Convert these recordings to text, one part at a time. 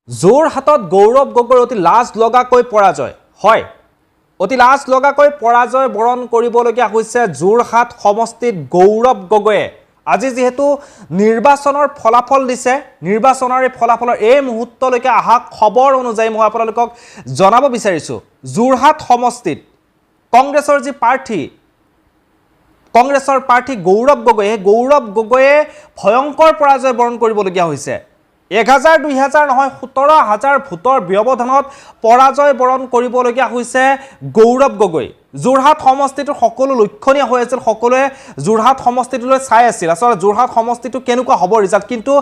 যোৰহাটত গৌৰৱ গগৈৰ অতি লাজ লগাকৈ পৰাজয় হয় অতি লাজ লগাকৈ পৰাজয় বৰণ কৰিবলগীয়া হৈছে যোৰহাট সমষ্টিত গৌৰৱ গগৈয়ে আজি যেহেতু নিৰ্বাচনৰ ফলাফল দিছে নিৰ্বাচনৰ ফলাফলৰ এই মুহূৰ্তলৈকে আহা খবৰ অনুযায়ী মই আপোনালোকক জনাব বিচাৰিছো যোৰহাট সমষ্টিত কংগ্ৰেছৰ যি কংগ্ৰেছৰ প্ৰাৰ্থী গৌৰৱ গগৈয়ে ভয়ংকৰ পৰাজয় বৰণ কৰিবলগীয়া হৈছে 1000 2000 নহয় 17000 ভোটৰ ব্যৱধানত পৰাজয় বৰণ কৰিবলগীয়া হৈছে গৌৰৱ গগৈ যোৰহাট সমষ্টিটো সকলো লক্ষণীয় হৈ আছিল সকলোৱে যোৰহাট সমষ্টিটোলৈ চাই আছিল আসলে যোৰহাট সমষ্টিটো কেনেকুৱা হ'ব ৰিজাল্ট কিন্তু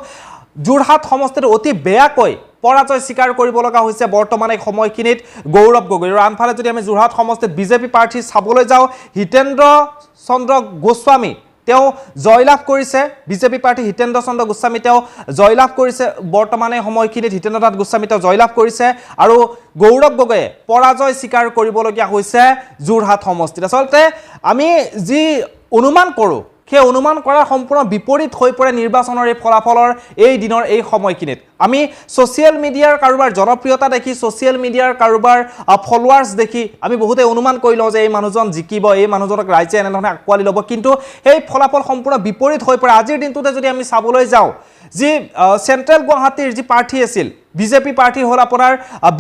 যোৰহাট সমষ্টিটো অতি বেয়াকৈ পৰাজয় স্বীকাৰ কৰিব লগা হৈছে বৰ্তমান এই সময়খিনিত গৌৰৱ গগৈ আৰু আনফালে যদি আমি যোৰহাট সমষ্টিত বিজেপি প্ৰাৰ্থী চাবলৈ যাওঁ হিতেন্দ্ৰ চন্দ্ৰ গোস্বামী তেওঁ জয়লাভ কৰিছে বিজেপি প্ৰাৰ্থী হিতেন্দ্ৰ চন্দ্ৰ গোস্বামী তেওঁ জয়লাভ কৰিছে বৰ্তমানে সময়খিনিত হিতেন্দ্ৰনাথ গোস্বামী তেওঁ জয়লাভ কৰিছে আৰু গৌৰৱ গগৈয়ে পৰাজয় স্বীকাৰ কৰিবলগীয়া হৈছে যোৰহাট সমষ্টিত আচলতে আমি যি অনুমান কৰোঁ সেই অনুমান কৰাৰ সম্পূৰ্ণ বিপৰীত হৈ পৰে নিৰ্বাচনৰ এই ফলাফলৰ এই দিনৰ এই সময়খিনিত আমি সোশ্যাল মিডিয়াৰ কাৰোবাৰ জনপ্ৰিয়তা দেখি সোশ্যাল মিডিয়াৰ কাৰোবাৰ ফলোৱাৰ্স দেখি আমি বহুতে অনুমান কৰি লওঁ যে এই মানুহজন জিকিব এই মানুহজনক ৰাইজে এনেধৰণে আকোৱালি ল'ব কিন্তু এই ফলাফল সম্পূৰ্ণ বিপৰীত হৈ পৰে আজিৰ দিনটোতে যদি আমি চাবলৈ যাওঁ যি সেন্ট্ৰেল গুৱাহাটীৰ যি প্ৰাৰ্থী আছিল বিজেপি প্ৰাৰ্থী হল আপোনাৰ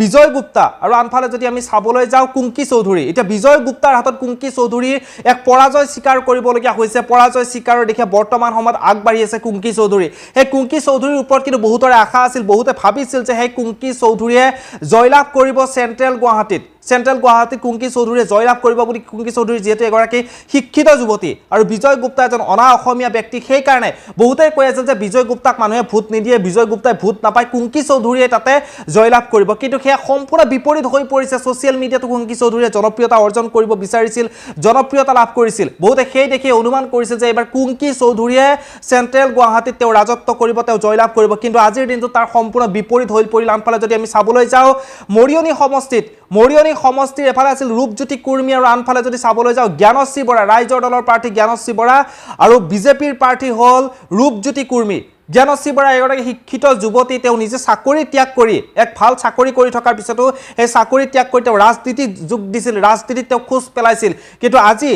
বিজয় গুপ্তা আৰু আনফালে যদি আমি চাবলৈ যাওঁ কুংকি চৌধুৰী এটা বিজয় গুপ্তাৰ হাতত কুংকি চৌধুৰীৰ এক পৰাজয় স্বীকাৰ কৰিবলগীয়া হৈছে পৰাজয় স্বীকাৰৰ দিশে বৰ্তমান সময়ত আগবাঢ়ি আছে কুংকি চৌধুৰী এই কুংকি চৌধুৰীৰ ওপৰত কিন্তু বহুতৰে আশা আছিল বহুতে ভাবিছিল যে সেই কুংকি চৌধুৰীয়ে জয়লাভ কৰিব সেন্ট্ৰেল গুৱাহাটীত কুংকি চৌধুৰীয়ে জয়লাভ কৰিব বুলি কুংকি চৌধুৰী যেহেতু এগৰাকী শিক্ষিত যুৱতী আৰু বিজয় গুপ্তা এজন অনা অসমীয়া ব্যক্তি সেই কাৰণে বহুতে কৈ আছিল যে বিজয় গুপ্তাক মানুহে ভোট নিদিয়ে বিজয় গুপ্তাই ভোট নাপায় কুংকি চৌধুৰীয়ে তাতে জয়লাভ কৰিব কিন্তু সেয়া সম্পূৰ্ণ বিপৰীত হৈ পৰিছে সোশ্যাল মিডিয়াটো কুংকি চৌধুৰীয়ে জনপ্ৰিয়তা অৰ্জন কৰিব বিচাৰিছিল জনপ্ৰিয়তা লাভ কৰিছিল বহুতে সেই দেখি অনুমান কৰিছিল যে এবাৰ কুংকি চৌধুৰীয়ে সেন্ট্ৰেল গুৱাহাটীত তেওঁ ৰাজত্ব কৰিব তেওঁ জয়লাভ কৰিব কিন্তু আজিৰ দিনটো তাৰ সম্পূৰ্ণ বিপৰীত হৈ পৰিল আনফালে যদি আমি চাবলৈ যাওঁ মৰিয়নি সমষ্টিৰ এফালে আছিল ৰূপজ্যোতি কুৰ্মী আৰু আনফালে যদি চাবলৈ যাওঁ জ্ঞানশ্ৰী বৰা ৰাইজৰ দলৰ প্ৰাৰ্থী জ্ঞানশ্ৰী বৰা আৰু বিজেপিৰ প্ৰাৰ্থী হল ৰূপজ্যোতি কুৰ্মী জ্ঞানশ্ৰী বৰা এগৰাকী শিক্ষিত যুৱতী তেওঁ নিজে চাকৰি ত্যাগ কৰি এক ভাল চাকৰি কৰি থকাৰ পিছতো এই চাকৰি ত্যাগ কৰি তেওঁ ৰাজনীতিত যোগ দিছিল ৰাজনীতিত তেওঁ খোজ পেলাইছিল কিন্তু আজি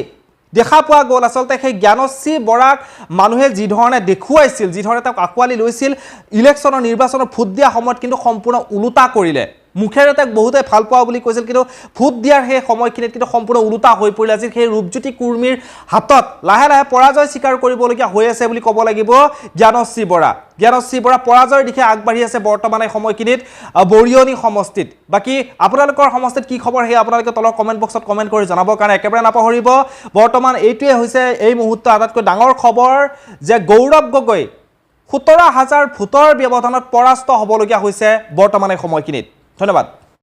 দেখা পোৱা গ'ল আচলতে সেই জ্ঞানশ্ৰী বৰাক মানুহে যি ধৰণে দেখুৱাইছিল যি ধৰণে তেওঁক আকোৱালি লৈছিল ইলেকশ্যনৰ নিৰ্বাচনৰ ভোট দিয়া সময়ত কিন্তু সম্পূৰ্ণ উলুটা কৰিলে মুখেৰে তাক বহুতে ভাল পোৱা বুলি কৈছিল কিন্তু ভোট দিয়াৰ সেই সময়খিনিত কিন্তু সম্পূৰ্ণ উলুটা হৈ পৰিল আজি সেই ৰূপজ্যোতি কুৰ্মীৰ হাতত লাহে লাহে পৰাজয় স্বীকাৰ কৰিবলগীয়া হৈ আছে বুলি ক'ব লাগিব জ্ঞানশ্ৰী বৰা পৰাজয়ৰ দিশে আগবাঢ়ি আছে বৰ্তমান এই সময়খিনিত মৰিয়নি সমষ্টিত বাকি আপোনালোকৰ সমষ্টিত কি খবৰ সেই আপোনালোকে তলৰ কমেন্ট বক্সত কমেন্ট কৰি জনাবৰ কাৰণে একেবাৰে নাপাহৰিব বৰ্তমান এইটোৱে হৈছে এই মুহূৰ্তৰ আটাইতকৈ ডাঙৰ খবৰ যে গৌৰৱ গগৈ 17000 ভোটৰ ব্যৱধানত পৰাস্ত হ'বলগীয়া হৈছে বৰ্তমান এই সময়খিনিত ধন্যবাদ।